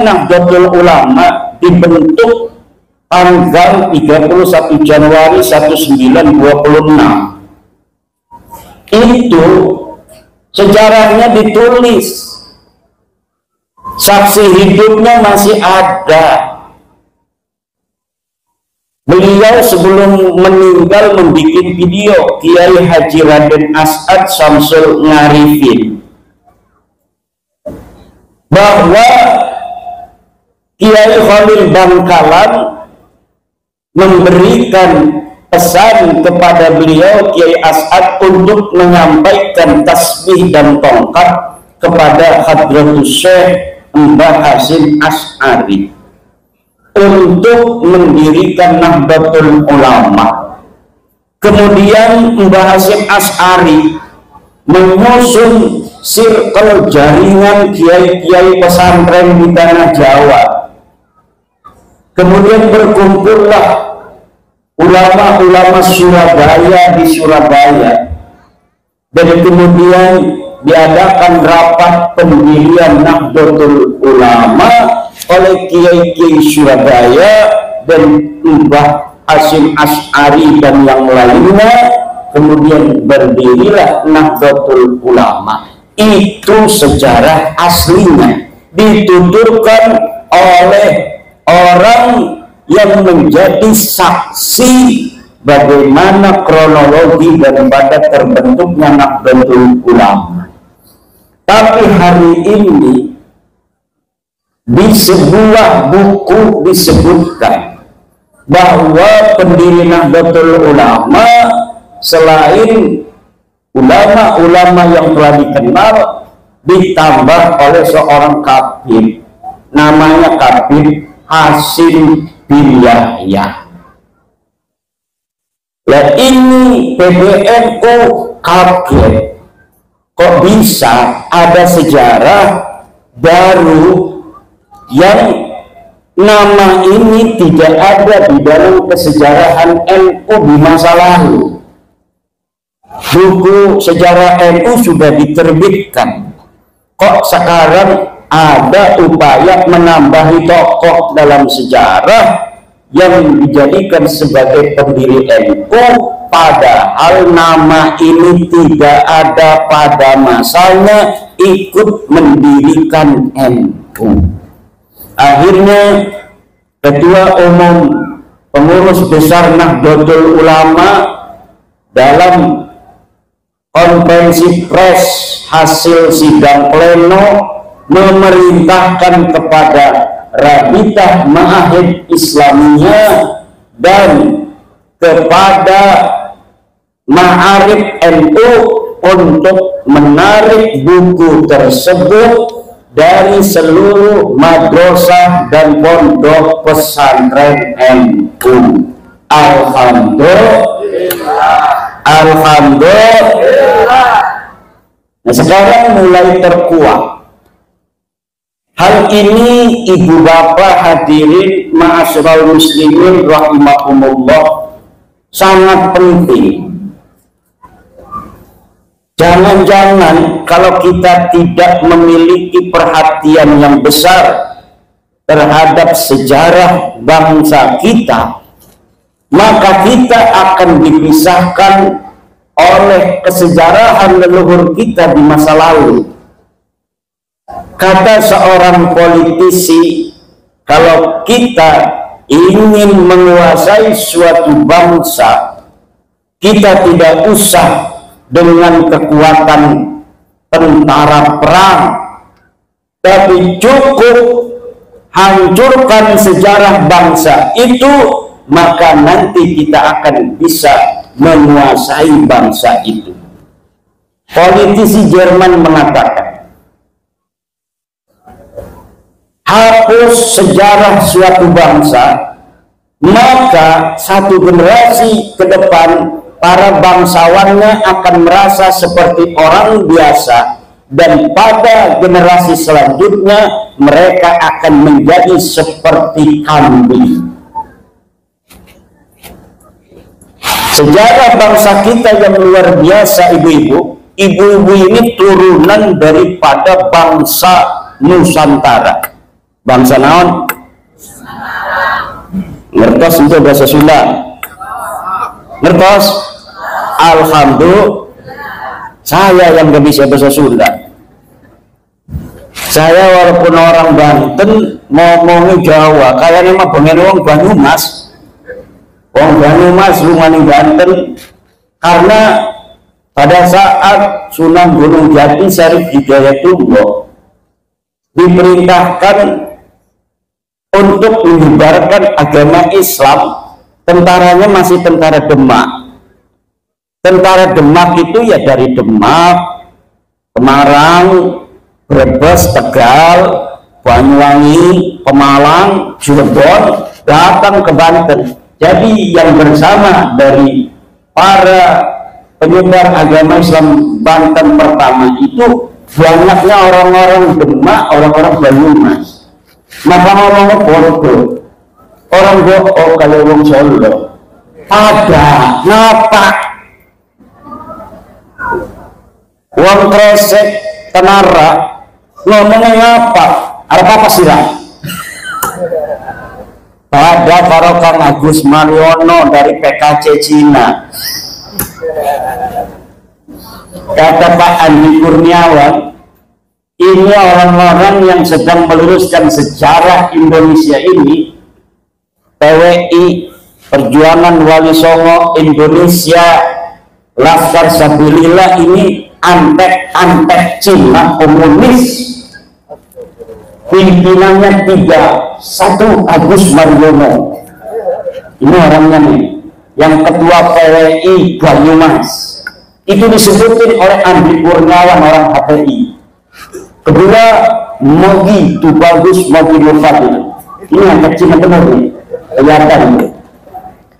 Nahdlatul Ulama dibentuk tanggal 31 Januari 1926. Itu sejarahnya ditulis, saksi hidupnya masih ada. Beliau sebelum meninggal membuat video, Kiai Haji Raden As'ad Syamsul Ngarifin, bahwa Kiai Khalil Bangkalan memberikan pesan kepada beliau Kiai As'ad untuk menyampaikan tasbih dan tongkat kepada Hadratus Syekh Mbah Hasyim Asy'ari untuk mendirikan Nahdlatul Ulama. Kemudian Mbah Hasyim Asy'ari mengusung sirkel jaringan kiai-kiai pesantren di tanah Jawa. Kemudian berkumpullah ulama-ulama Surabaya di Surabaya, dan kemudian diadakan rapat pendirian Nahdlatul Ulama oleh kiai-kiai Surabaya dan Mbah Hasyim Asy'ari dan yang lainnya. Kemudian berdirilah Nahdlatul Ulama. Itu sejarah aslinya, dituturkan oleh orang yang menjadi saksi bagaimana kronologi daripada terbentuknya Nahdlatul Ulama. Tapi hari ini di sebuah buku disebutkan bahwa pendiri Nahdlatul Ulama selain ulama-ulama yang telah dikenal, ditambah oleh seorang kabir, namanya Kabir Hasyim bin Yahya. Nah, ini PBNU kaget, kok bisa ada sejarah baru yang nama ini tidak ada di dalam kesejarahan NU di masa lalu. Buku sejarah NU sudah diterbitkan, kok sekarang ada upaya menambahi tokoh dalam sejarah yang dijadikan sebagai pendiri NU, padahal nama ini tidak ada pada masanya ikut mendirikan NU. Akhirnya Ketua Umum Pengurus Besar Nahdlatul Ulama dalam konferensi pers hasil sidang pleno memerintahkan kepada Rabitah Ma'ahid Islamiyah dan kepada Ma'arif NU untuk menarik buku tersebut dari seluruh madrasah dan pondok pesantren NU. Alhamdulillah. Alhamdulillah. Nah, sekarang mulai terkuat. Hal ini ibu bapak hadirin ma'asyiral muslimin rahimakumullah sangat penting. Jangan-jangan kalau kita tidak memiliki perhatian yang besar terhadap sejarah bangsa kita, maka kita akan dipisahkan oleh kesejarahan leluhur kita di masa lalu. Kata seorang politisi, kalau kita ingin menguasai suatu bangsa, kita tidak usah dengan kekuatan tentara perang, tapi cukup hancurkan sejarah bangsa itu, maka nanti kita akan bisa menguasai bangsa itu. Politisi Jerman mengatakan, hapus sejarah suatu bangsa, maka satu generasi ke depan para bangsawannya akan merasa seperti orang biasa, dan pada generasi selanjutnya mereka akan menjadi seperti kambing. Sejarah bangsa kita yang luar biasa, ibu-ibu. Ibu-ibu ini turunan daripada bangsa Nusantara. Bangsa naon? Ngertos itu bahasa Sunda? Ngertos? Alhamdulillah saya yang gak bisa bahasa Sunda. Saya walaupun orang Banten ngomongnya Jawa, kayaknya mah pengen wong Banyumas. Wong Banyumas rumahnya Banten, karena pada saat Sunan Gunung Jati Syarif Hidayatullah diperintahkan untuk menyebarkan agama Islam, tentaranya masih tentara Demak. Tentara Demak itu ya dari Demak, Semarang, Brebes, Tegal, Banyuwangi, Pemalang, Cirebon, datang ke Banten. Jadi yang bersama dari para penyebar agama Islam Banten pertama itu banyaknya orang-orang Demak, orang-orang Banyumas. Maka ngomongnya bodoh, orang bohong kalau orang Solo. Ada ngapa? Uang kresek tenara ngomongnya ngapa? Apa sih lah? Pada para Kang Agus Mariono dari PKC Cina. Kata Pak Andi Kurniawan, ini orang-orang yang sedang meluruskan sejarah Indonesia ini. PWI, Perjuangan Wali Songo Indonesia, Laskar Sabilillah ini antek-antek Cina komunis. Pimpinannya 3, 1 Agus Mariono, ini orangnya nih, yang ketua PWI Banyumas, itu disebutin oleh Andi Kurniawan orang HTI. Kedua Mogi Tubagus Mogi Nurfadil, ini yang kecil benar nih, kelihatan.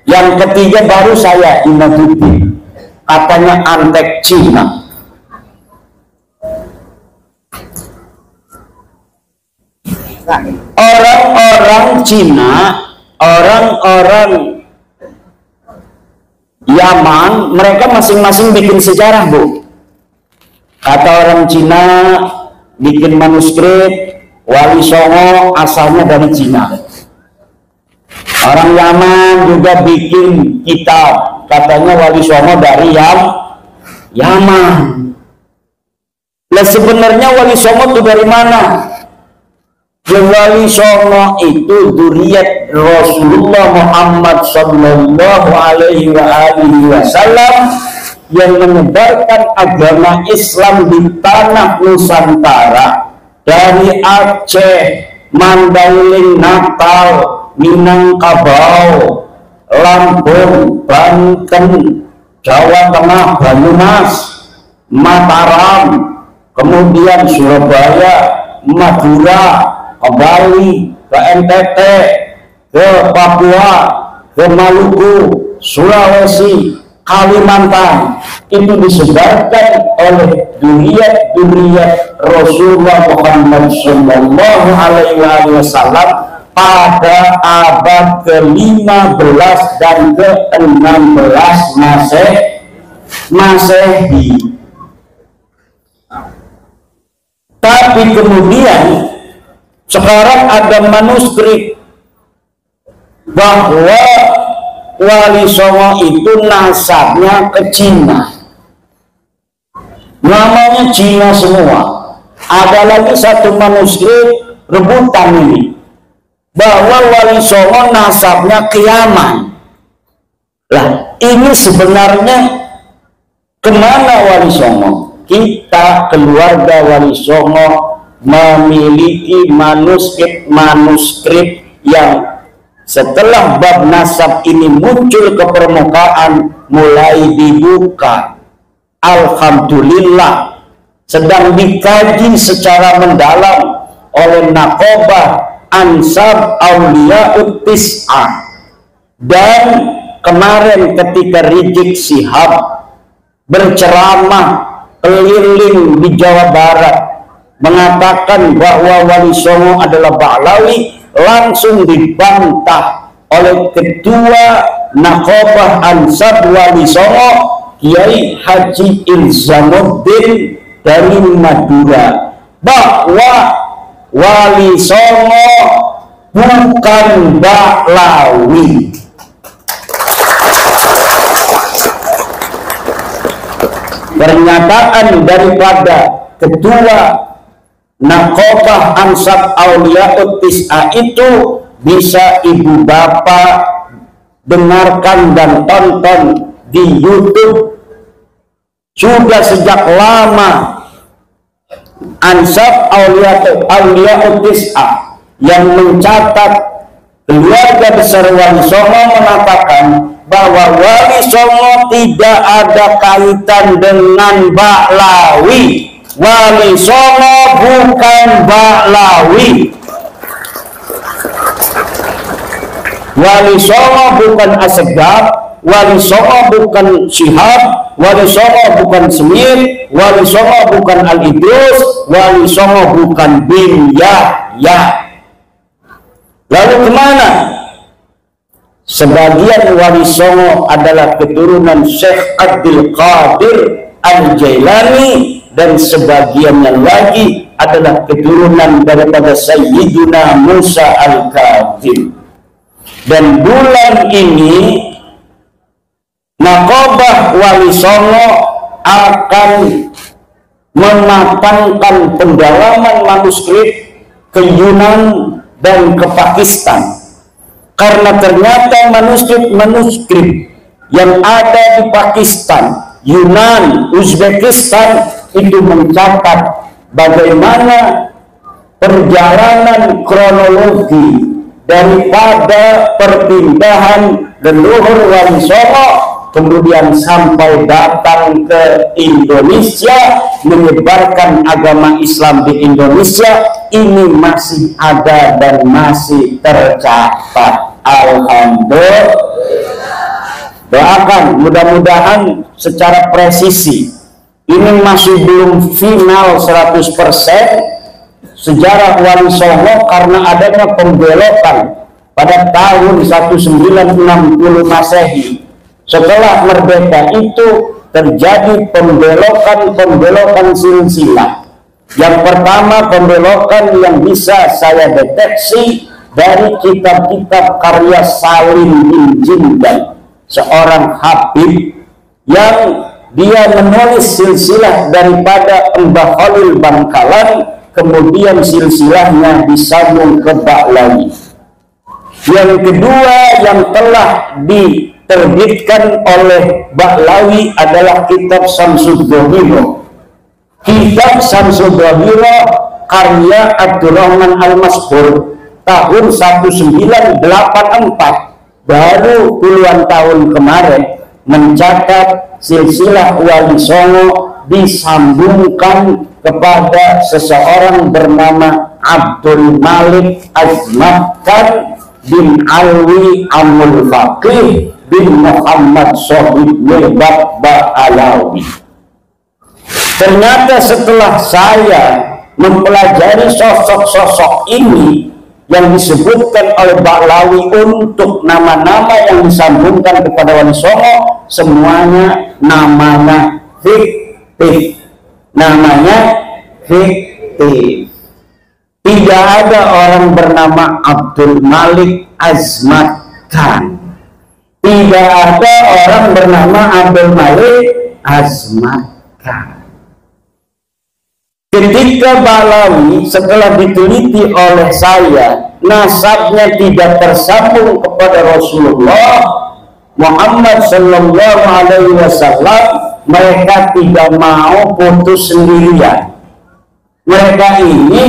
Yang ketiga baru saya Imaduddin, katanya antek Cina. Orang-orang Cina, orang-orang Yaman, mereka masing-masing bikin sejarah, Bu. Kata orang Cina bikin manuskrip, Wali Songo asalnya dari Cina. Orang Yaman juga bikin kitab, katanya Wali Songo dari Yaman. Nah sebenarnya Wali Songo itu dari mana? Wali Songo itu dzurriyyat Rasulullah Muhammad sallallahu alaihi wasallam yang menyebarkan agama Islam di tanah Nusantara, dari Aceh, Mandailing, Natal, Minangkabau, Lampung, Banten, Jawa Tengah, Banyumas, Mataram, kemudian Surabaya, Madura, ke Bali, ke NTT, ke Papua, ke Maluku, Sulawesi, Kalimantan, itu disebarkan oleh dzurriyyat Rasulullah Muhammad sallallahu alaihi wasallam pada abad ke-15 dan ke-16 Masehi. Tapi kemudian sekarang ada manuskrip bahwa Wali Songo itu nasabnya ke Cina, namanya Cina semua. Ada lagi satu manuskrip rebutan ini bahwa Wali Songo nasabnya ke Yaman. Lah ini sebenarnya kemana Wali Songo? Kita keluarga Wali Songo memiliki manuskrip yang setelah bab nasab ini muncul ke permukaan mulai dibuka. Alhamdulillah sedang dikaji secara mendalam oleh Naqobah Ansab Auliyaut Tis'ah. Dan kemarin ketika Rizik Syihab berceramah keliling di Jawa Barat mengatakan bahwa Wali Songo adalah Ba'lawi, langsung dibantah oleh ketua Naqobah Ansab Wali Songo, Kiai Haji Ilzamuddin dari Madura, bahwa Wali Songo bukan Baklawi. Pernyataan daripada Ketua Naqobah Ansar Auliaut Tis'ah itu bisa ibu bapak dengarkan dan tonton di YouTube. Sudah sejak lama Ansar Auliaut Tis'ah yang mencatat keluarga besar Wali Songo mengatakan bahwa Wali Songo tidak ada kaitan dengan Baklawi. Wali Songo bukan Baklawi. Wali Songo bukan Asegaf, Wali Songo bukan Syihab, Wali Songo bukan Semir, Wali Songo bukan Al-Idrus, Wali Songo bukan bin Yahya. Lalu kemana? Sebagian Wali Songo adalah keturunan Syekh Abdul Qadir Al-Jailani, dan sebagian yang lagi adalah keturunan daripada Sayyidina Musa Al-Kadzim. Dan bulan ini Naqobah Wali Songo akan mematangkan pendalaman manuskrip ke Yunan dan ke Pakistan, karena ternyata manuskrip yang ada di Pakistan, Yunan, Uzbekistan itu mencatat bagaimana perjalanan kronologi daripada perpindahan leluhur Wali Songo kemudian sampai datang ke Indonesia, menyebarkan agama Islam di Indonesia. Ini masih ada dan masih tercatat. Alhamdulillah. Doakan mudah-mudahan secara presisi. Ini masih belum final 100% sejarah Wali Songo, karena adanya pembelokan pada tahun 1960 Masehi. Setelah merdeka itu terjadi pembelokan silsilah. Yang pertama, pembelokan yang bisa saya deteksi dari kitab-kitab karya Salim bin Jindan, seorang habib yang dia menulis silsilah daripada Mbah Khalil Bangkalan, kemudian silsilahnya disambung ke Baklawi. Yang kedua yang telah diterbitkan oleh Baklawi adalah kitab Samsud Dohiro. Kitab Samsud Dohiro karya Abdurrahman Al-Masbur tahun 1984, baru puluhan tahun kemarin, mencatat silsilah Wali Songo disambungkan kepada seseorang bernama Abdul Malik Azmat Khan bin Alwi Amul Faqih bin Muhammad Sohib Mirbat Ba'alawi. Ternyata setelah saya mempelajari sosok-sosok ini yang disebutkan oleh Baklawi untuk nama-nama yang disambungkan kepada Wali Songo, semuanya namanya fiktif. Namanya fiktif. Tidak ada orang bernama Abdul Malik Azmat Khan. Tidak ada orang bernama Abdul Malik Azmat Khan. Ketika Baklawi setelah diteliti oleh saya, nasabnya tidak tersambung kepada Rasulullah Muhammad Sallallahu Alaihi Wasallam, mereka tidak mau putus sendirian. Mereka ini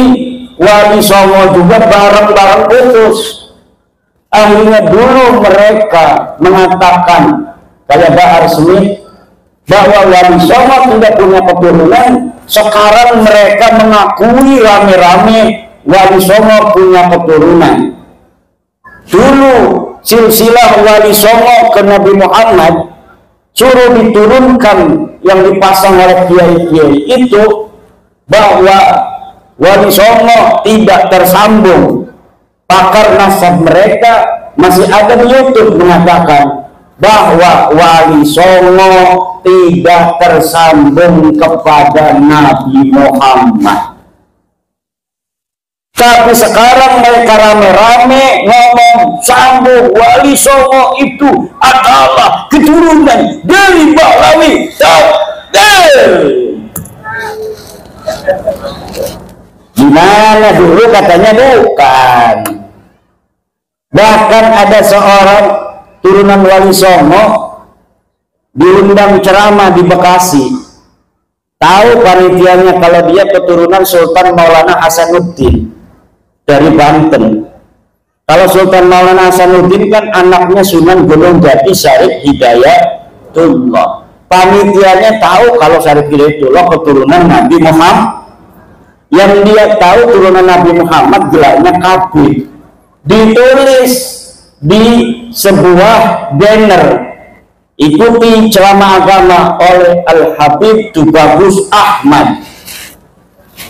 Wali Songo juga bareng-bareng putus. Akhirnya dulu mereka mengatakan kayak Bahar Smith bahwa Wali Songo tidak punya keturunan. Sekarang mereka mengakui rame-rame Wali Songo punya keturunan. Dulu silsilah Wali Songo ke Nabi Muhammad suruh diturunkan yang dipasang oleh kiai-kiai itu bahwa Wali Songo tidak tersambung. Pakar nasab mereka masih ada di YouTube mengatakan bahwa Wali Songo tidak tersambung kepada Nabi Muhammad. Tapi sekarang mereka rame-rame ngomong Sambo Wali Songo itu adalah keturunan dari Bahlawi. Gimana dulu katanya bukan. Bahkan ada seorang turunan Wali Songo diundang ceramah di Bekasi. Tahu panitianya kalau dia keturunan Sultan Maulana Hasanuddin dari Banten. Kalau Sultan Maulana Hasanuddin kan anaknya Sunan Gunung Jati Syarif Hidayatullah. Panitianya tahu kalau Syarif Hidayatullah keturunan Nabi Muhammad. Yang dia tahu turunan Nabi Muhammad gelarnya Kabir. Ditulis di sebuah banner, ikuti ceramah agama oleh Al-Habib Tubagus Ahmad.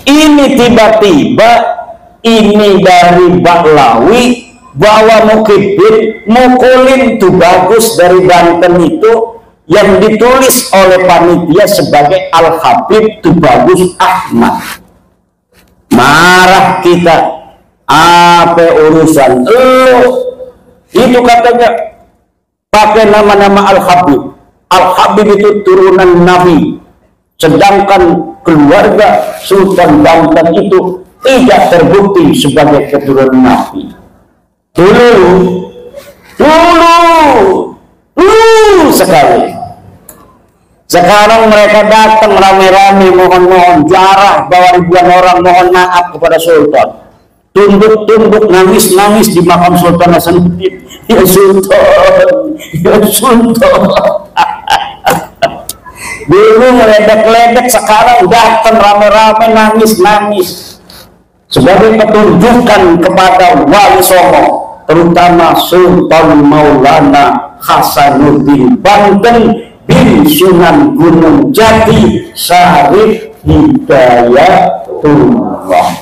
Ini tiba-tiba ini dari Bahlawi bawa Mukibin mukulin Tubagus dari Banten itu yang ditulis oleh panitia sebagai Al-Habib Tubagus Ahmad. Marah kita, apa urusan itu katanya pakai nama-nama Al-Habib. Al-Habib itu turunan Nabi, sedangkan keluarga Sultan Banten itu tidak terbukti sebagai keturunan Nabi. Dulu sekali. Sekarang mereka datang rame-rame mohon-mohon jarah, bawa ribuan orang mohon maaf kepada Sultan. Tunduk-tunduk, nangis-nangis di makam Sultan Hasanuddin. Ya Sultan, ya Sultan. Dulu meledek-ledek, sekarang datang rame-rame nangis-nangis. Sebagai petunjukan kepada Wali Songo, terutama Sultan Maulana Hasanuddin Banten bin Sunan Gunung Jati Syarif Hidayatullah.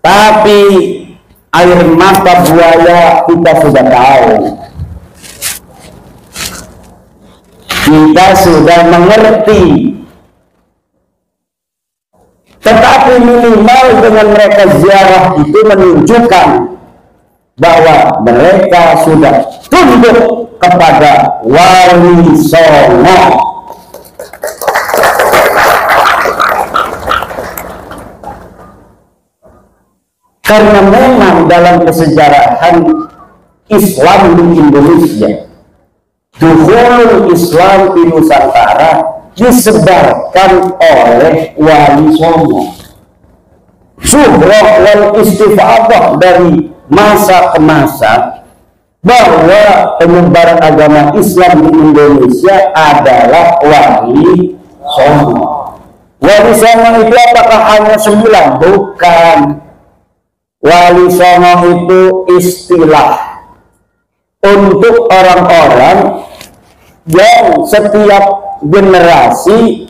Tapi air mata buaya kita sudah tahu, kita sudah mengerti. Tetapi minimal dengan mereka ziarah itu menunjukkan bahwa mereka sudah tunduk kepada Wali Songo. Karena memang dalam kesejarahan Islam di Indonesia, dukhulul Islam di Nusantara disebarkan oleh Wali Songo. Syuhrah wal istifadah dari masa ke masa bahwa penyebaran agama Islam di Indonesia adalah Wali Songo. Wali Songo itu apakah hanya 9? Bukan. Wali Songo itu istilah untuk orang-orang yang setiap generasi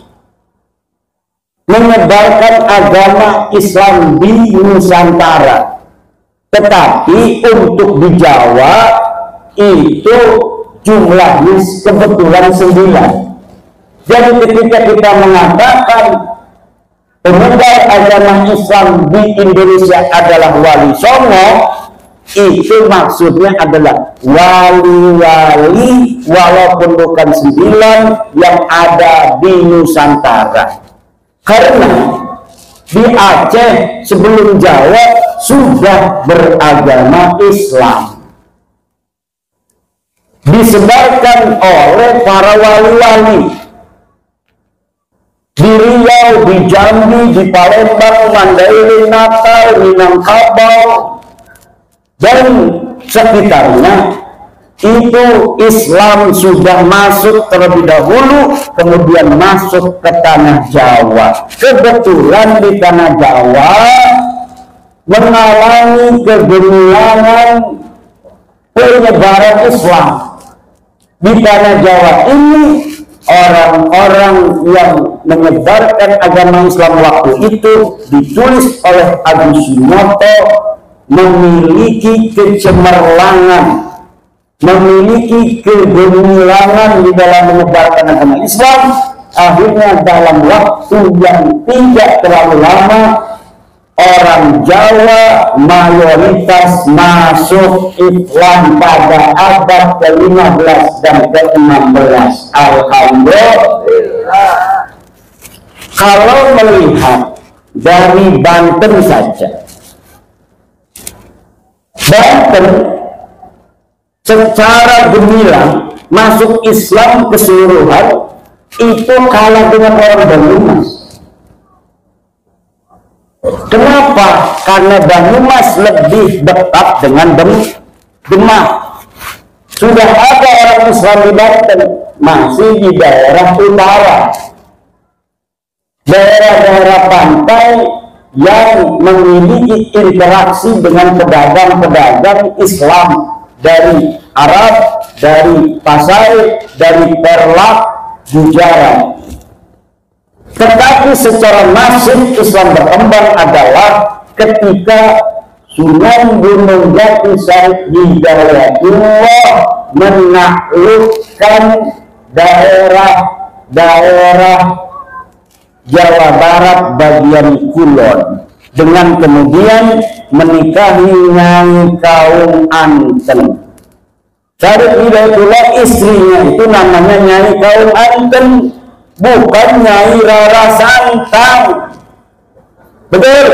menyebarkan agama Islam di Nusantara. Tetapi untuk di Jawa itu jumlahnya kebetulan 9. Jadi ketika kita mengatakan penyebar agama Islam di Indonesia adalah Wali Songo, itu maksudnya adalah wali-wali walaupun bukan 9 yang ada di Nusantara. Karena di Aceh sebelum Jawa sudah beragama Islam, disebarkan oleh para wali-wali di Riau, di Jambi, di Palembang, Mandailing, Natal, Minangkabau dan sekitarnya. Itu Islam sudah masuk terlebih dahulu, kemudian masuk ke tanah Jawa. Kebetulan di tanah Jawa mengalami kegemilangan penyebaran Islam. Di tanah Jawa ini orang-orang yang menyebarkan agama Islam waktu itu ditulis oleh Agus Sunoto memiliki kecemerlangan, memiliki kegemilangan di dalam menyebarkan agama Islam. Akhirnya dalam waktu yang tidak terlalu lama orang Jawa mayoritas masuk Islam pada abad ke-15 dan ke-16. Alhamdulillah. Kalau melihat dari Banten saja, Banten secara gemilang masuk Islam keseluruhan itu kalah dengan orang Banyumas. Kenapa? Karena Banyumas lebih dekat dengan Demak. Sudah ada orang Islam di Banten, masih di daerah utara, daerah-daerah pantai yang memiliki interaksi dengan pedagang-pedagang Islam dari Arab, dari Pasai, dari Perlak, Gujarat. Tetapi secara masif Islam berkembang adalah ketika Sunan Gunung Jati Syarif Hidayatullah menaklukkan daerah Jawa Barat bagian Kulon dengan kemudian menikahi Nyai Kaum Anten. Syarif Hidayatullah istrinya itu namanya Nyai Kaum Anten, bukan Nyai Rara Santang. Betul?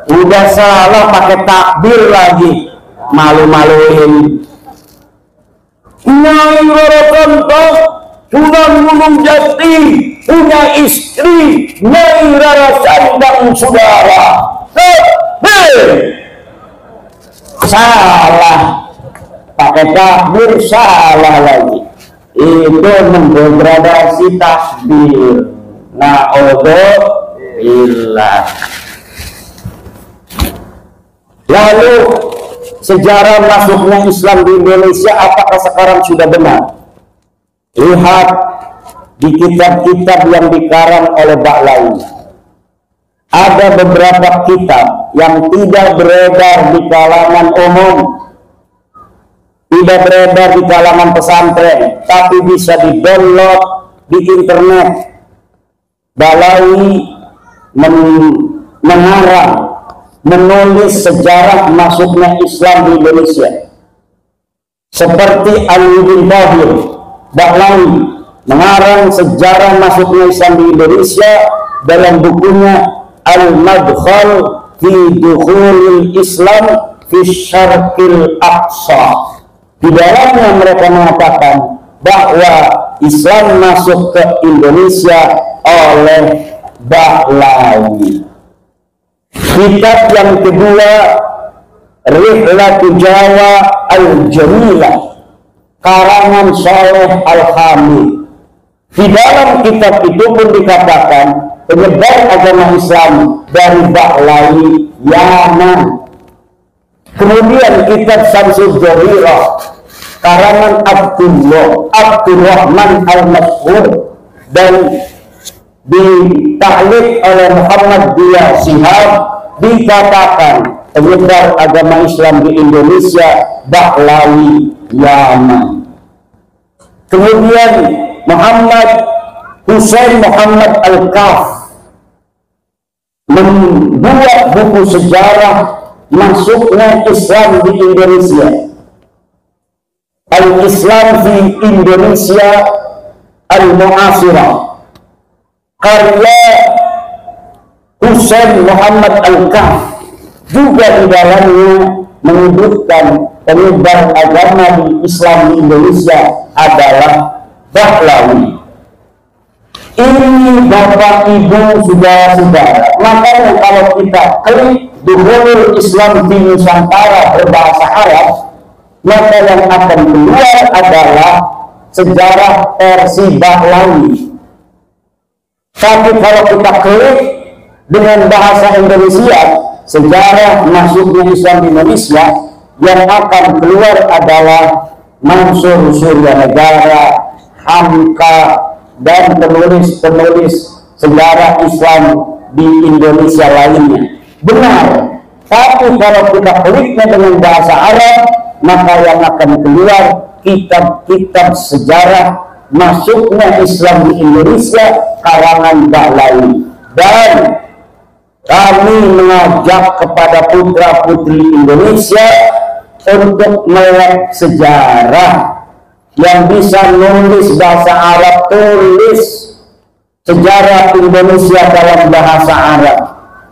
Udah salah pakai takbir lagi, malu-maluin. Nyai Rara Santang Sunan Gunung Jati punya istri Nyai Rara Santang, saudara. Salah, pakai takbir salah lagi. Itu mendegradasi takbir. Na'udzubillah. Lalu sejarah masuknya Islam di Indonesia apakah sekarang sudah benar? Lihat di kitab-kitab yang dikarang oleh Bahlai. Ada beberapa kitab yang tidak beredar di kalangan umum, tidak beredar di kalangan pesantren, tapi bisa di-download di internet. Bahlai mengarang, menulis sejarah masuknya Islam di Indonesia. Seperti Ali bin Bahir, Bahlai mengarang sejarah masuknya Islam di Indonesia dalam bukunya Al-Madkhal fi Dukhulil Islam fi Syarqil Aqsa. Di dalamnya mereka mengatakan bahwa Islam masuk ke Indonesia oleh Bahlai. Kitab yang kedua, Rihlatu Jawa Al-Jamilah, karangan Saleh Al-Hamid. Di dalam kitab itu pun dikatakan penyebar agama Islam dari Bahlai Yaman. Kemudian kitab Syamsul Jawirah, karangan Abdurrahman Al-Mashhur, dan ditaklid oleh Muhammad Diyah Shihab, dikatakan penyebar agama Islam di Indonesia Bahlai Yaman. Kemudian Muhammad Husain Muhammad Al-Kaf membuat buku sejarah masuknya Islam di Indonesia, Al-Islam di Indonesia Al-Mu'asirah, karya Husain Muhammad Al-Kaf. Juga di dalamnya menyebutkan penyebar agama di Islam di Indonesia adalah Bahlai. Ini Bapak Ibu saudara-saudara, makanya kalau kita klik Dukhulul Islam di Nusantara berbahasa Arab, maka yang akan keluar adalah sejarah versi Bahlai. Tapi kalau kita klik dengan bahasa Indonesia, sejarah masuknya Islam di Indonesia, yang akan keluar adalah Mansur Suryanegara, Hamka, dan penulis-penulis sejarah Islam di Indonesia lainnya. Benar, tapi kalau kita kliknya dengan bahasa Arab, maka yang akan keluar kitab-kitab sejarah masuknya Islam di Indonesia karangan Bahlai. Dan Kami mengajak kepada putra-putri Indonesia untuk melek sejarah, yang bisa nulis bahasa Arab, tulis sejarah Indonesia dalam bahasa Arab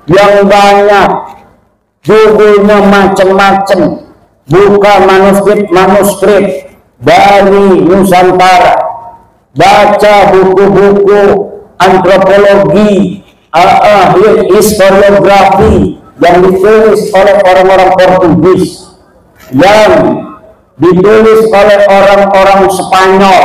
yang banyak, judulnya macam-macam, buka manuskrip dari Nusantara, baca buku-buku antropologi, historiografi yang ditulis oleh orang-orang Portugis, yang ditulis oleh orang-orang Spanyol,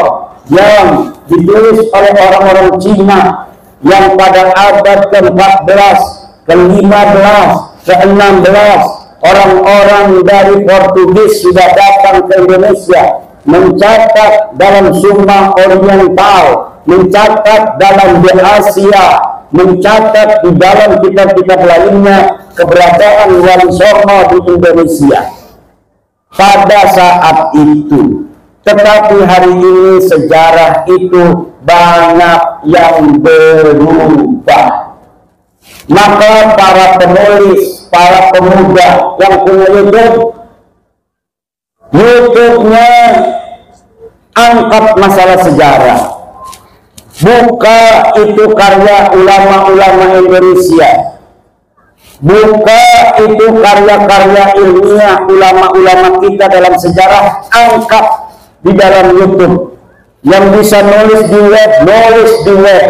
yang ditulis oleh orang-orang Cina, yang pada abad ke-14, ke-15, ke-16 orang-orang dari Portugis sudah datang ke Indonesia, mencatat dalam Sumba Oriental, mencatat dalam di Asia, mencatat di dalam kitab-kitab lainnya keberadaan Wali Songo di Indonesia pada saat itu. Tetapi hari ini sejarah itu banyak yang berubah. Maka para penulis, para pemuda yang punya YouTube-nya angkat masalah sejarah. Buka itu karya ulama-ulama Indonesia. Buka itu karya-karya ilmiah ulama-ulama kita dalam sejarah, angkat di dalam YouTube. Yang bisa nulis di web, nulis di web.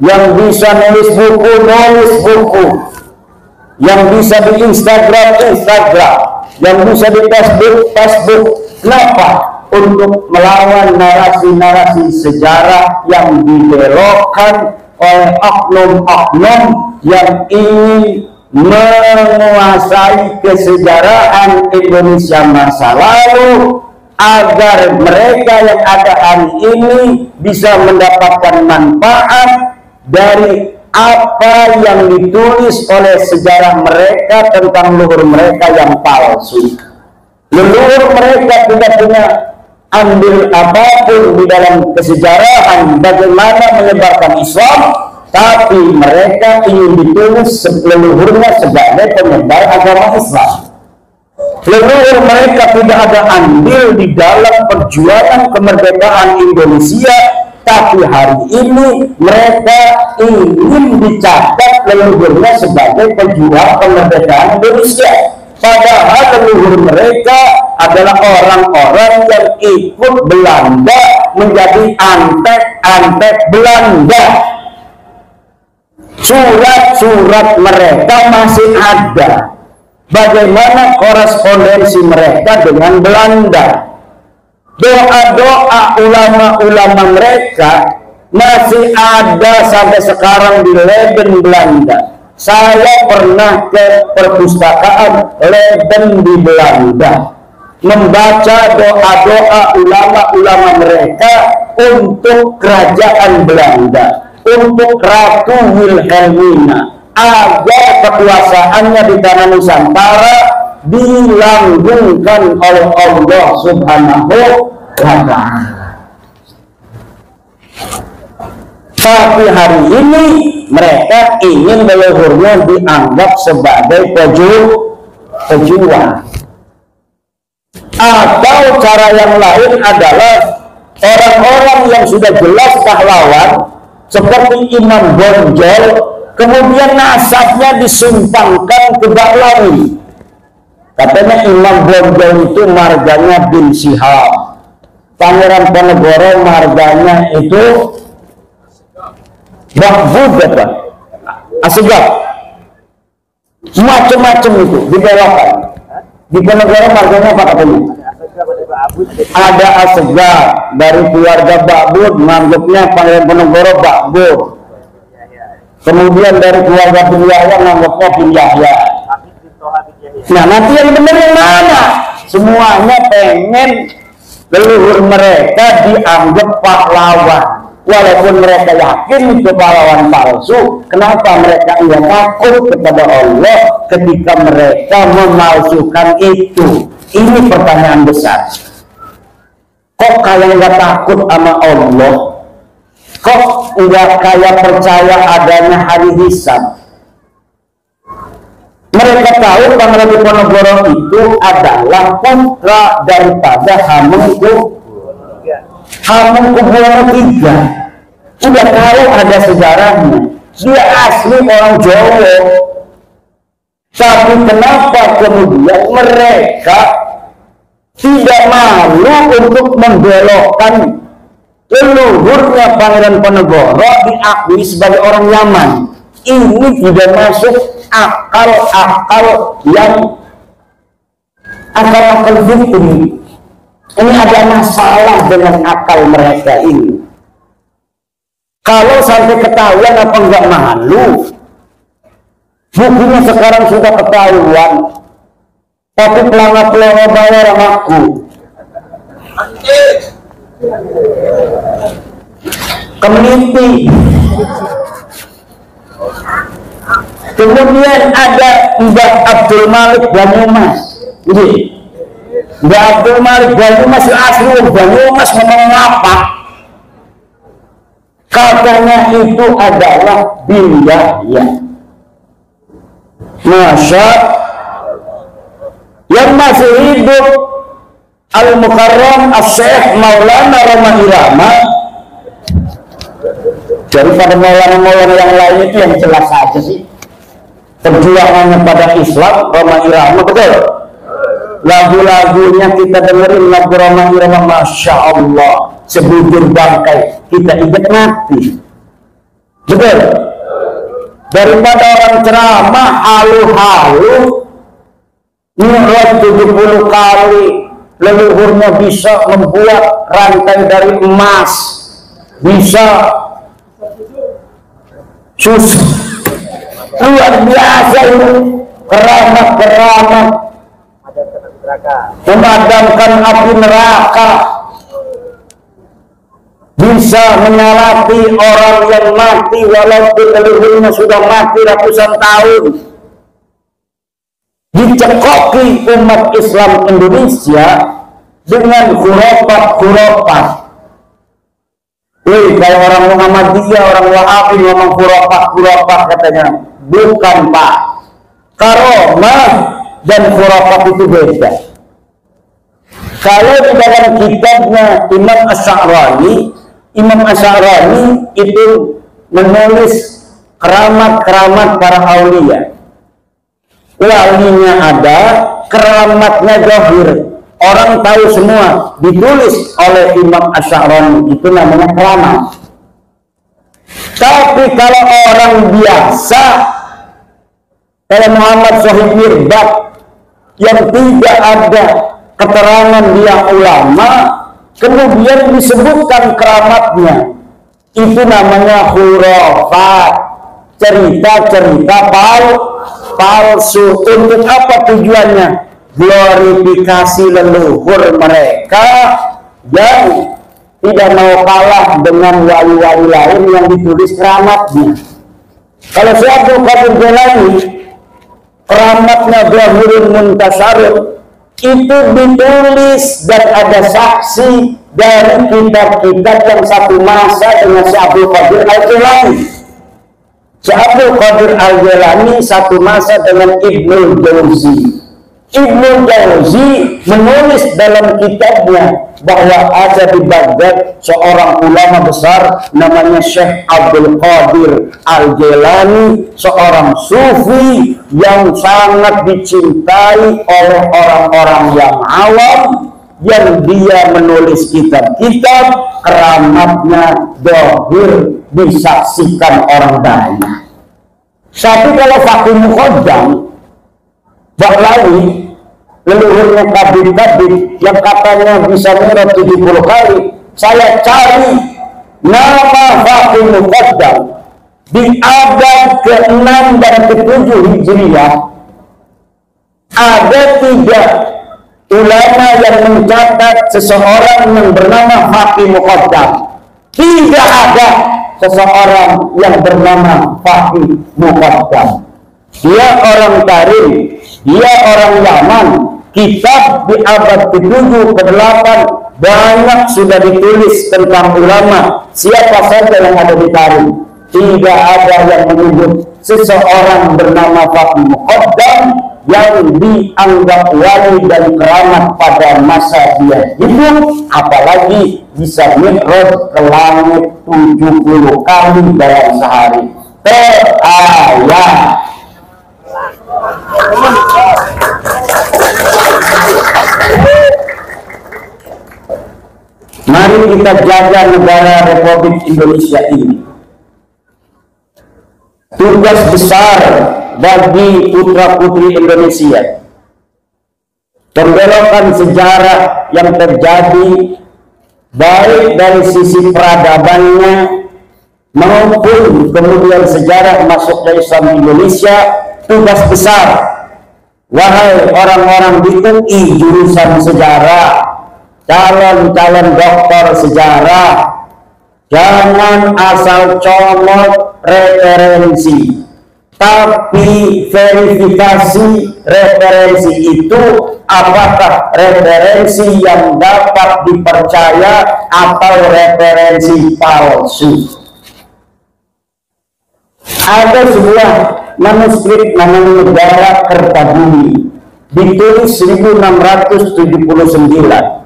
Yang bisa nulis buku, nulis buku. Yang bisa di Instagram, Instagram. Yang bisa di Facebook, Facebook. Kenapa? Untuk melawan narasi-narasi sejarah yang dibelokkan oleh oknum-oknum yang ingin menguasai kesejarahan Indonesia masa lalu, agar mereka yang ada hari ini bisa mendapatkan manfaat dari apa yang ditulis oleh sejarah mereka tentang leluhur mereka yang palsu. Leluhur mereka tidak punya ambil apapun di dalam kesejarahan bagaimana menyebarkan Islam, tapi mereka ingin ditulis leluhurnya sebagai penyebar agama Islam. Leluhur mereka tidak ada andil di dalam perjuangan kemerdekaan Indonesia, tapi hari ini mereka ingin dicatat leluhurnya sebagai pejuang kemerdekaan Indonesia. Padahal leluhur mereka adalah orang-orang yang ikut Belanda menjadi antek-antek Belanda. Surat-surat mereka masih ada. Bagaimana korespondensi mereka dengan Belanda? Doa-doa ulama-ulama mereka masih ada sampai sekarang di Leiden, Belanda. Saya pernah ke perpustakaan Leiden di Belanda, membaca doa-doa ulama-ulama mereka untuk kerajaan Belanda, untuk Ratu Wilhelmina, agar kekuasaannya di tanah Nusantara dilanggengkan oleh Allah Subhanahu wa Ta'ala. Tapi hari ini mereka ingin leluhurnya dianggap sebagai pejuang. Atau cara yang lain adalah orang-orang yang sudah jelas pahlawan seperti Imam Bonjol, kemudian nasabnya disumbangkan ke Bahlawi. Katanya Imam Bonjol itu marganya bin Syihab, Pangeran Ponegoro marganya itu Bahbud apa? Asegaf. Macam-macam itu dibelokkan. Di Ponegoro marganya apa katanya? Ada Asegaf dari keluarga Bahbud, manggapnya Pangeran Ponegoro Bahbud. Kemudian dari keluarga bin Yahya manggapnya bin Yahya. Nah, nanti yang benar yang mana? Semuanya pengen leluhur mereka dianggap pahlawan. Walaupun mereka yakin itu pahlawan palsu, kenapa mereka enggak takut kepada Allah ketika mereka memalsukan itu? Ini pertanyaan besar. Kok kalian enggak takut sama Allah? Kok enggak kayak percaya adanya hari hisab? Mereka tahu Pangeran Diponegoro itu adalah putra daripada Hamengkubuwono III. Sudah tahu ada sejarahnya. Dia asli orang Jawa. Tapi kenapa kemudian mereka tidak malu untuk membelokkan leluhurnya Pangeran Diponegoro diakui sebagai orang Yaman? Ini tidak masuk akal-akal yang akal-akal fitri. Ini ada masalah dengan akal mereka ini. Kalau sampai ketahuan apa enggak malu? Buktinya sekarang sudah ketahuan. Tapi pelangga-pelangga bayar aku. Kemeniti. Kemudian ada Mbah Abdul Malik Banyumas. Jadi Mbah Abdul Malik Banyumas asli Banyumas ngomong apa? Katanya itu adalah bilyah. Masya yang masih hidup Al-Mukarram As-Syekh Maulana Roma Irama. Daripada maulana-maulana yang lain itu yang jelas saja sih perjuangannya pada Islam. Roma Irama, betul? Lagu-lagunya kita dengerin, lagu Roma Irama, Masya Allah, sebujur bangkai kita ingat mati, betul? Daripada orang ceramah halu-halu nyurut 70 kali leluhurnya bisa membuat rantai dari emas, bisa susah, luar biasa itu keramat-keramat memadamkan api neraka, bisa menyalati orang yang mati walaupun leluhurnya sudah mati ratusan tahun. Dicekoki umat Islam Indonesia dengan khurafat. Kayak orang Muhammadiyah, orang Wahabi ngomong khurafat katanya. Bukan, Pak. Karomah dan khurafat itu beda. Kalau di dalam kitabnya Imam Asy'arani itu menulis keramat-keramat para aulia. Walinya ada, keramatnya zahir. Orang tahu semua, ditulis oleh Imam Asy'arani, itu namanya keramat. Tapi kalau orang biasa, kayak Muhammad Shahid Mirdad, yang tidak ada keterangan dia ulama, kemudian disebutkan keramatnya, itu namanya khurafat, cerita-cerita palsu. Untuk apa tujuannya? Glorifikasi leluhur mereka yang tidak mau kalah dengan wali-wali lain yang ditulis keramatnya. Kalau Syekh Abdul Qadir Jailani keramatnya zahirun muntasarun, itu ditulis dan ada saksi dari kitab-kitab yang satu masa dengan Syekh Abdul Qadir Al-Jailani. Syekh Abdul Qadir Al-Jailani satu masa dengan Ibnul Jauzi. Ibnul Jauzi menulis dalam kitabnya bahwa ada di Baghdad seorang ulama besar namanya Syekh Abdul Qadir Al-Jailani, seorang sufi yang sangat dicintai oleh orang-orang yang awam, yang dia menulis kitab-kitab keramatnya zahir disaksikan orang banyak. Tapi kalau Fakih Muqaddam Bahlawi, leluhurnya tabib-tabib yang katanya bisa nyerot 70 kali, saya cari nama Fakih Muqaddam di abad ke-6 dan ke-7 Hijriah. Ada 3 ulama yang mencatat seseorang yang bernama Fakih Muqaddam. Tidak ada seseorang yang bernama Fakih Muqaddam. Dia orang Tarim, dia orang Yaman. Kitab di abad ke-7 ke-8 banyak sudah ditulis tentang ulama. Siapa saja yang ada di Tarim, tidak ada yang menyebut seseorang bernama Fakih Muqaddam yang dianggap wali dan keramat pada masa dia hidup, apalagi bisa mi'raj ke langit 70 kali dalam sehari. Terayat. Mari kita jaga negara Republik Indonesia ini. Tugas besar bagi putra-putri Indonesia, pembelokan sejarah yang terjadi baik dari sisi peradabannya maupun kemudian sejarah masuknya Islam Indonesia. Tugas besar, wahai orang-orang di UI jurusan sejarah, calon-calon doktor sejarah, jangan asal comot referensi, tapi verifikasi referensi itu apakah referensi yang dapat dipercaya atau referensi palsu. Ada sebuah manuskrip namanya Negara Kertabumi, ditulis 1679.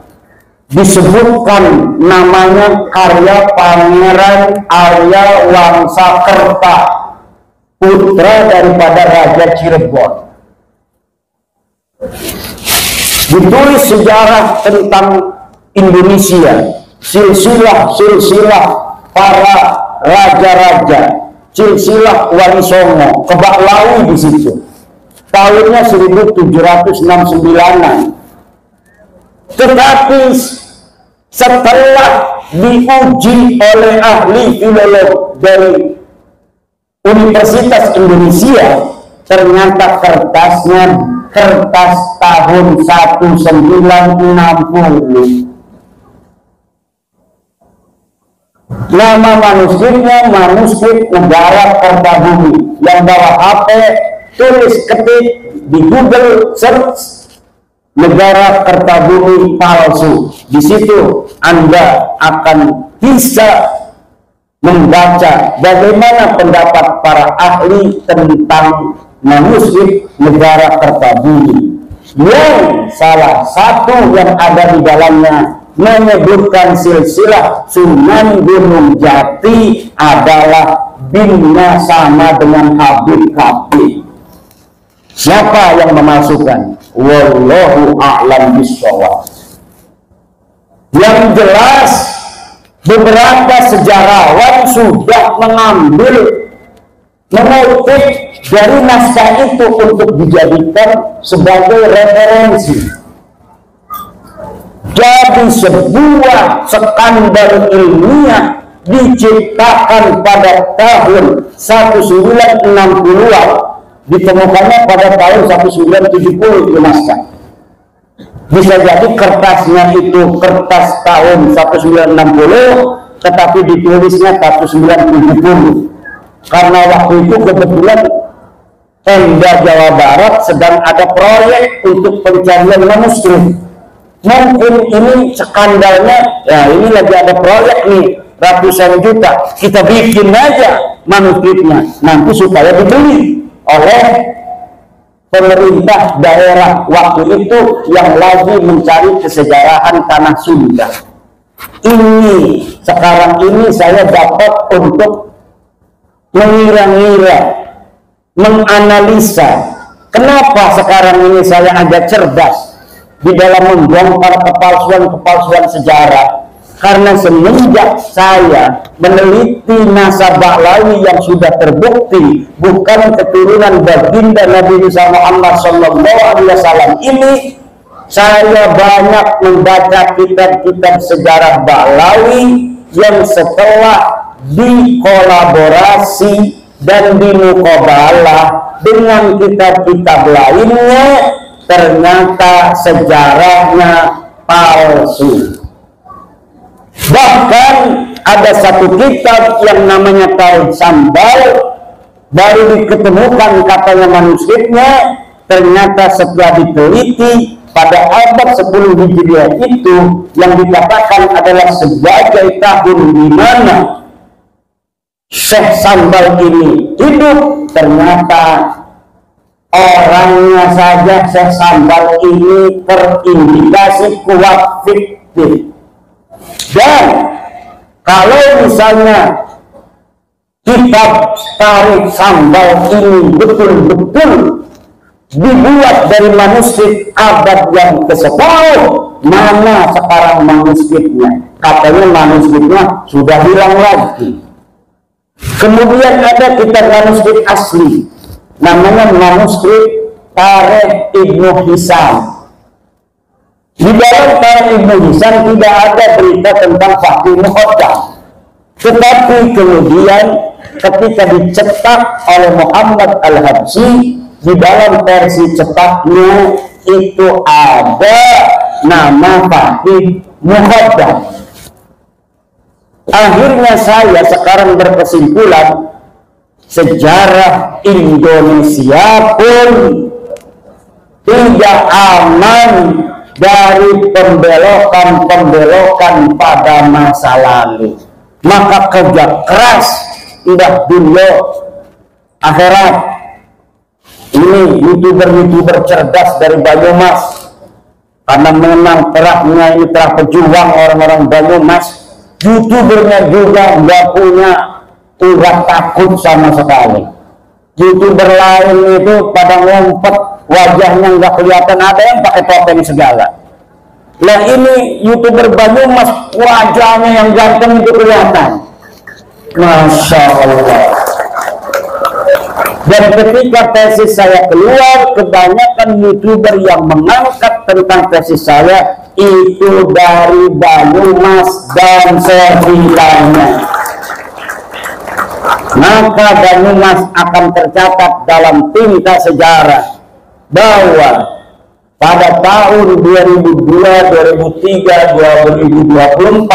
Disebutkan namanya karya Pangeran Arya Wangsakerta, putra daripada Raja Cirebon. Ditulis sejarah tentang Indonesia, silsilah para raja-raja, silsilah Wali Songo, Kebak Lawi di situ. Tahunnya 1769-an. Tetapi setelah diuji oleh ahli filolog dari Universitas Indonesia, ternyata kertasnya kertas tahun 1960. Nama manuskripnya manuskrip Negara Kertabumi. Yang bawa HP, tulis ketik di Google search Negara Kertabumi palsu. Di situ Anda akan bisa membaca bagaimana pendapat para ahli tentang manuskrip Negara Kertabumi, yang salah satu yang ada di dalamnya menyebutkan silsilah Sunan Gunung Jati adalah binnya sama dengan Habib Kabir. Siapa yang memasukkan? Wallahu a'lam bishawab. Yang jelas beberapa sejarawan sudah mengutip dari naskah itu untuk dijadikan sebagai referensi. Jadi sebuah skandal ilmiah diciptakan pada tahun 1960-an, ditemukannya pada tahun 1970 di naskah. Bisa jadi kertasnya itu kertas tahun 1960, tetapi ditulisnya 1970. Karena waktu itu kebetulan Pemda Jawa Barat sedang ada proyek untuk pencarian manuskrip. Mungkin ini skandalnya, ya ini lagi ada proyek nih, ratusan juta, kita bikin aja manuskripnya, nanti supaya dibeli oleh pemerintah daerah waktu itu yang lagi mencari kesejarahan tanah Sunda. Ini sekarang ini saya dapat untuk mengira-ngira, menganalisa kenapa sekarang ini saya agak cerdas di dalam membongkar kepalsuan-kepalsuan sejarah. Karena semenjak saya meneliti nasabah Lawi yang sudah terbukti bukan keturunan baginda Nabi Muhammad SAW ini, saya banyak membaca kitab-kitab sejarah Ba'lawi yang setelah dikolaborasi dan dimuqabalah dengan kitab-kitab lainnya, ternyata sejarahnya palsu. Bahkan ada satu kitab yang namanya Tarikh Sambal, baru diketemukan katanya manuskripnya, ternyata setelah diteliti pada abad 10 Hijriah itu yang dikatakan adalah sebagai tahun di mana Syekh Sambal ini hidup, ternyata orangnya saja Syekh Sambal ini terindikasi kuat fiktif. Dan kalau misalnya kitab Tarikh Sambal ini betul-betul dibuat dari manuskrip abad yang ke-10, mana sekarang manuskripnya? Katanya manuskripnya sudah hilang lagi. Kemudian ada kitab manuskrip asli, namanya manuskrip Tarikh Ibnu Hisam. Di dalam Tarikh Ibnu Hisam tidak ada berita tentang Fakih Muqaddam. Tetapi kemudian ketika dicetak oleh Muhammad Al-Habsyi, di dalam versi cetaknya itu ada nama Fakih Muqaddam. Akhirnya saya sekarang berkesimpulan, sejarah Indonesia pun tidak aman dari pembelokan-pembelokan pada masa lalu. Maka kerja keras tidak dunia akhirat. Ini youtuber cerdas dari Banyumas, karena memang terahnya ini terah pejuang orang-orang Banyumas. Youtubernya juga nggak punya urat takut sama sekali. Youtuber lain itu pada ngumpet, wajahnya nggak kelihatan, ada yang pakai topeng segala. Nah ini youtuber Banyumas, wajahnya yang ganteng itu kelihatan. Masya Allah. Dan ketika tesis saya keluar, kebanyakan youtuber yang mengangkat tentang tesis saya itu dari Banyumas dan sekitarnya. Maka Banyumas akan tercatat dalam tinta sejarah bahwa pada tahun 2002, 2003, 2024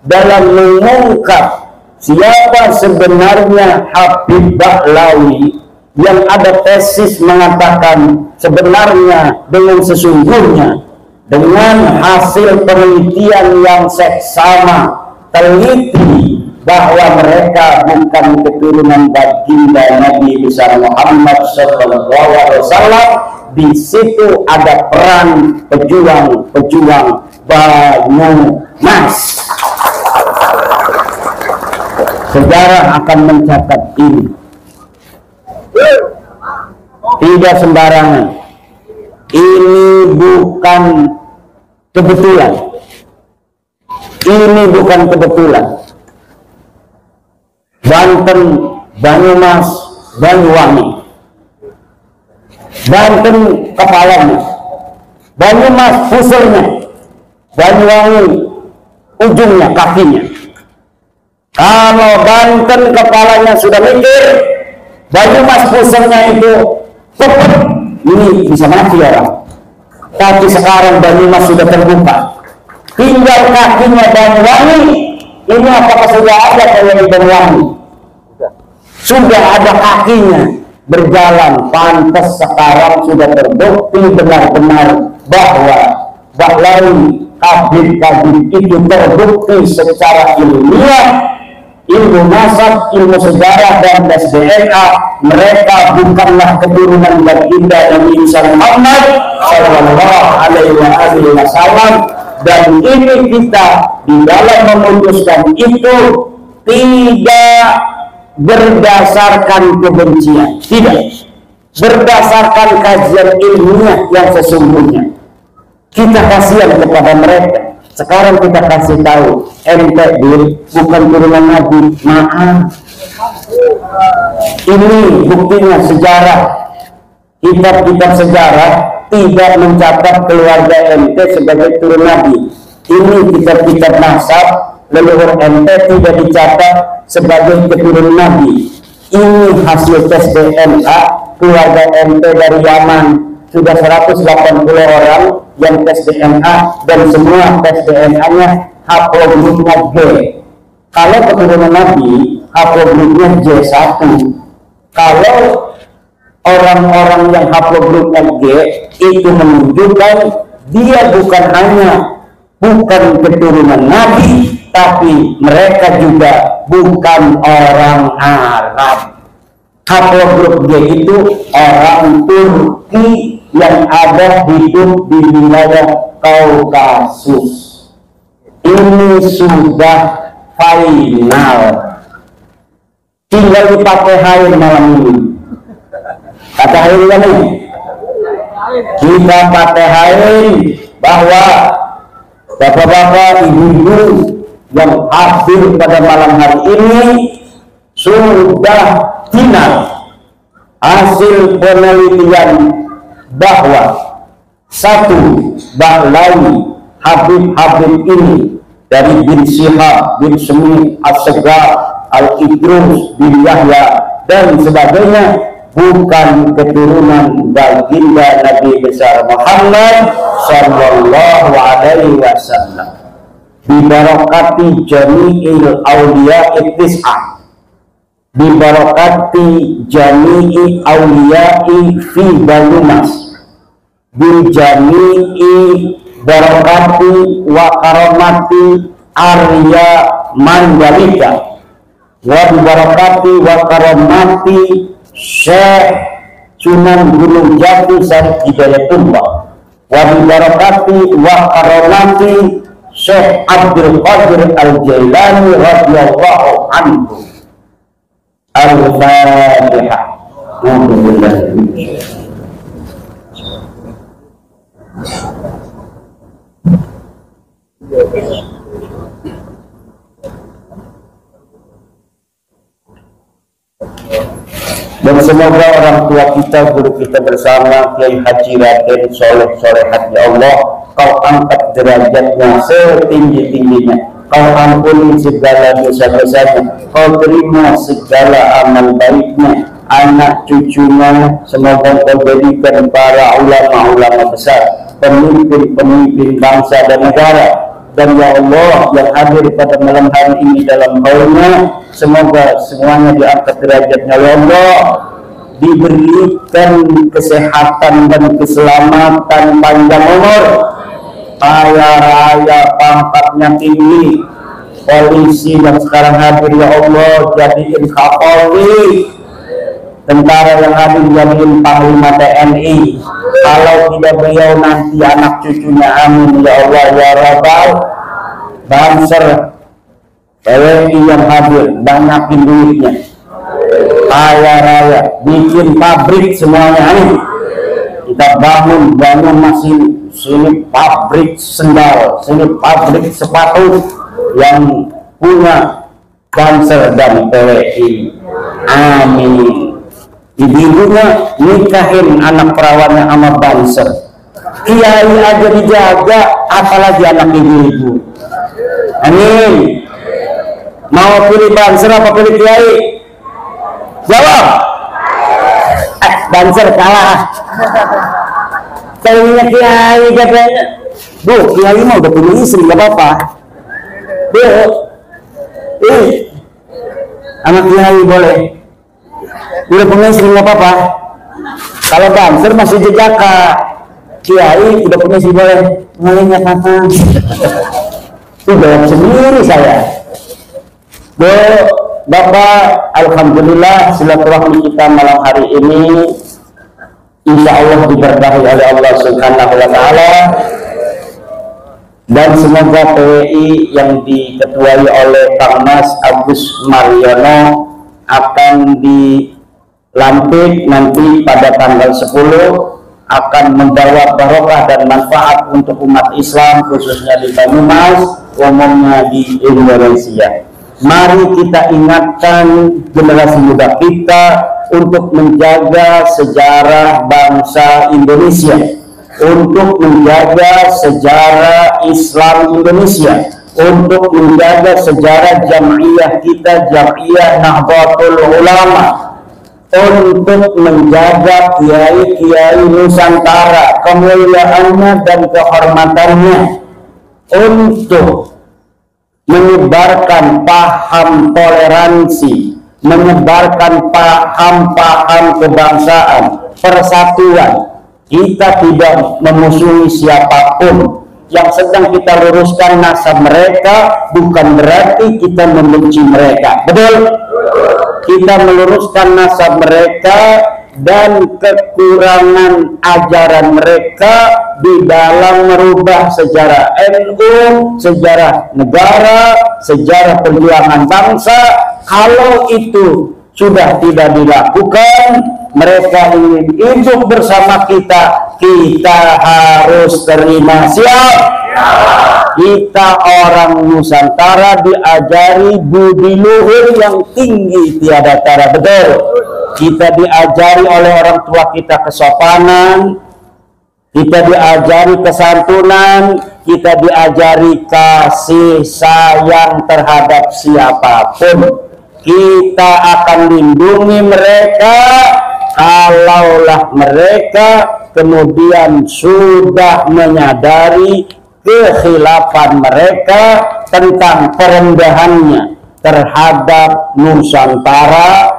dalam mengungkap siapa sebenarnya Habib Bahlawi, yang ada tesis mengatakan sebenarnya dengan sesungguhnya, dengan hasil penelitian yang seksama, teliti bahwa mereka bukan keturunan baginda Nabi besar Muhammad SAW. Di situ ada peran pejuang-pejuang Banyumas. Sejarah akan mencatat ini. Tidak sembarangan. Ini bukan kebetulan. Ini bukan kebetulan. Banten, Banyumas, Banyuwangi. Banten kepalanya, Banyumas pusernya, Banyuwangi ujungnya, kakinya. Kalau Banten kepalanya sudah mikir, Banyumas pusernya itu cepet, ini bisa mati orang. Tapi sekarang Banyumas sudah terbuka, tinggal kakinya Banyuwangi. Ini apakah sudah ada kayak di Banyuwangi? Sudah ada kakinya berjalan. Pantas sekarang sudah terbukti benar-benar bahwa Bahlawi Habib itu terbukti secara ilmiah, ilmu nasab, ilmu sejarah, dan tes DNA. Mereka bukanlah keturunan baginda Nabi Muhammad SAW. Dan ini kita di dalam memutuskan itu tidak berdasarkan kebencian, tidak berdasarkan kajian ilmiah yang sesungguhnya. Kita kasihan kepada mereka. Sekarang kita kasih tahu, ente bukan turunan Nabi, maaf. Ini buktinya sejarah. Kitab-kitab sejarah tidak mencatat keluarga ente sebagai turun Nabi. Ini kitab-kitab nasab leluhur ente tidak dicatat sebagai keturunan Nabi. Ini hasil tes DNA keluarga ente dari Yaman. Sudah 180 orang yang tes DNA, dan semua tes DNA-nya haplogrupnya G. Kalau keturunan Nabi, haplogrupnya J1. Kalau orang-orang yang haplogrupnya G, itu menunjukkan dia bukan keturunan Nabi, tapi mereka juga bukan orang Arab. Haplogrup G itu orang Turki yang ada hidup di wilayah Kaukasus. Ini sudah final, tinggal dipakai hail malam ini. Kata hail ini kita pakai hail bahwa bapak-bapak, ibu-ibu yang hadir pada malam hari ini sudah final hasil penelitian bahwa satu Bahlawi Habib ini dari bin Syihab, bin Sumi, As-Segar, Al-Idrus, bin Yahya dan sebagainya bukan keturunan baginda Nabi besar Muhammad sallallahu alaihi wasallam. Bibarakati jami'il awliya ittis'ah, bibarakati jami'i awliya'i fi Banyumas, bi jami'i barakati wa karamati Arya Mandalika, wa barakati wa karamati Syekh Sunan Gunung Jati Syarif Hidayatullah, wa barakati wa karamati Syekh Abdul Qadir Al-Jailani radhiyallahu anhu. Al-Fatihah. Dan semoga orang tua kita, guru kita bersama Kiai Haji Raden Soleh Solehat, ya Allah, kau angkat derajatnya setinggi-tingginya, kau ampuni segala dosa-dosanya, kau terima segala amal baiknya, anak cucunya semoga kau jadikan para ulama-ulama besar, pemimpin-pemimpin bangsa dan negara. Dan ya Allah, yang hadir pada malam hari ini dalam haulnya, semoga semuanya diangkat derajatnya ya Allah, diberikan kesehatan dan keselamatan, panjang umur, kaya raya, pangkatnya tinggi, polisi yang sekarang hadir ya Allah jadiin Kapolri, tentara yang hadir jadiin Panglima TNI, kalau tidak beliau nanti anak cucunya, amin ya Allah ya Rabbal. Banser TNI yang hadir banyakin duitnya, kaya raya, bikin pabrik semuanya, amin. Kita bangun masih sini pabrik sendal, sini pabrik sepatu yang punya Banser dan PWI, amin. Ibu-ibunya nikahin anak perawannya sama Banser, kiai aja dijaga, apalagi anak ibu-ibu, amin. Mau pilih Banser apa pilih kiai? Jawab. Banser kalah. Kayaknya kiai katanya, bu, kiai mau udah punya istri, gak apa-apa. Bu, anak kiai boleh. Udah punya istri nggak apa-apa. Kalau Banser masih jejaka, kiai udah punya istri boleh. Ngalinya kakak. Itu jawab sendiri saya. Bu, Bapak, alhamdulillah silaturahmi kita malam hari ini insya Allah diberkahi oleh Allah Subhanahu wa Ta'ala, dan semoga PWI yang diketuai oleh Kang Mas Agus Mariono akan dilantik nanti pada tanggal 10, akan membawa barokah dan manfaat untuk umat Islam khususnya di Banyumas, umumnya di Indonesia. Mari kita ingatkan generasi muda kita untuk menjaga sejarah bangsa Indonesia, untuk menjaga sejarah Islam Indonesia, untuk menjaga sejarah jam'iyah kita, jam'iyah Nahdlatul Ulama, untuk menjaga kiai-kiai Nusantara, kemuliaannya dan kehormatannya, untuk menyebarkan paham toleransi, menyebarkan paham-paham kebangsaan, persatuan. Kita tidak memusuhi siapapun, yang sedang kita luruskan nasab mereka, bukan berarti kita membenci mereka. Betul? Kita meluruskan nasab mereka dan kekurangan ajaran mereka di dalam merubah sejarah NU, sejarah negara, sejarah perjuangan bangsa. Kalau itu sudah tidak dilakukan, mereka ingin hidup bersama kita, kita harus terima. Siap? Kita orang Nusantara diajari budi luhur yang tinggi tiada tara. Betul? Kita diajari oleh orang tua kita kesopanan, kita diajari kesantunan, kita diajari kasih sayang terhadap siapapun. Kita akan lindungi mereka kalaulah mereka kemudian sudah menyadari kekhilafan mereka tentang perendahannya terhadap Nusantara,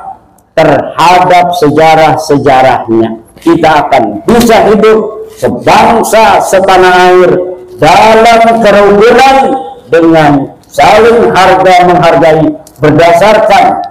terhadap sejarah-sejarahnya. Kita akan bisa hidup sebangsa setanah air dalam kerukunan dengan saling harga-menghargai berdasarkan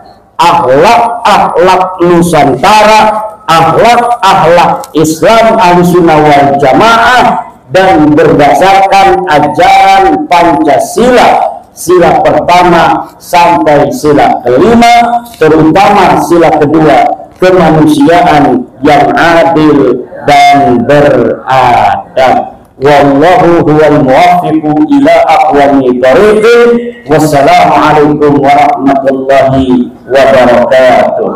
akhlak-akhlak Nusantara, akhlak-akhlak Islam Ahlussunnah wal Jamaah, dan berdasarkan ajaran Pancasila, sila pertama sampai sila kelima, terutama sila kedua, kemanusiaan yang adil dan beradab. Wallahu huwal muwaffiqu ila aqwamit thariqin. Wassalamualaikum warahmatullahi wabarakatuh.